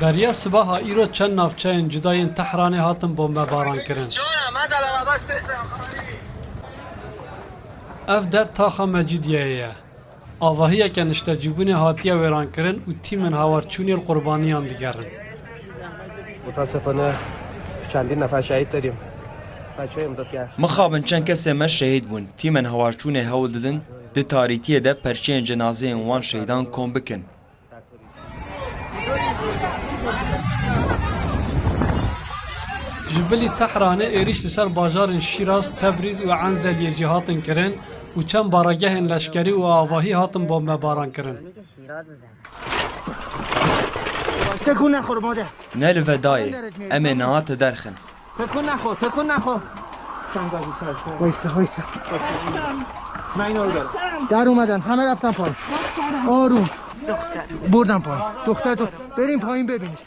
Beriya sibaha îro çend navçeyên cudayên Tehranê hatin bombebaran kirin. Ev der taxa Mecidiyeyê ye. Avahiyeke niştecîbûnê hatiye wêrankirin û tîmên hawarçûnê li qurbaniyan digerin. متاسفانه چندین نفر شهید داریم. بچه‌های امدادگر. مخابن چند کسی مر شهید بون. تیمن هوارچونه هول ددن د تاریتیه ده پرچین جنازه وان شهیدان کم بکن. Ji Tehranê êriş li ser bajarên Şîraz, Tebriz û Enzeliyê jî hatin kirin û çend baragehên leşkerî û avahî hatin bombebaran kirin. تکون نخور مادر. Ne li vedayê em ê nehate derxin. تکون نخور تکون نخور. وایسا وایسا. من اینو دارم. در اومدن همه رفتن پایین. آروم. بردم پایین. دختر تو بریم پایین ببینید.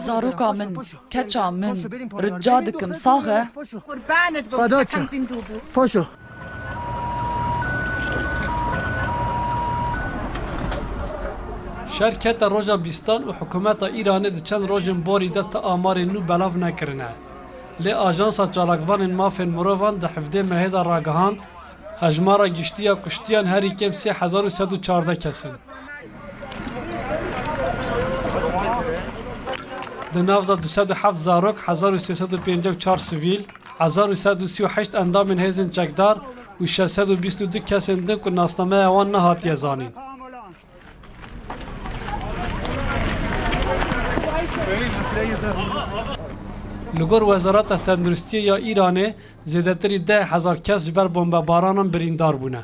Zaroka min, keça min, rica dikim saxe. فدا چه؟ پاشو. Şerketa roja bîstan û hikûmeta Îranê di çend rojên borî de te amarên nû belav nekirine. Lê Ajansa Çalakvanên Mafên Mirovan di hevdê mehê de ragihand, hejmara giştiya kuştiyan herî kêm 3114 kesin. Di nav da 207 zarok, 1354 sivîl, 1138 endamên hêzên çekdar û 622 kesên din ku nasnameya wan nehatiye zanîn. Li gor Wezareta Tenduristiya ya Îranê zêdetirî 10,000 kes ji ber bombebaranan birîndar bûne.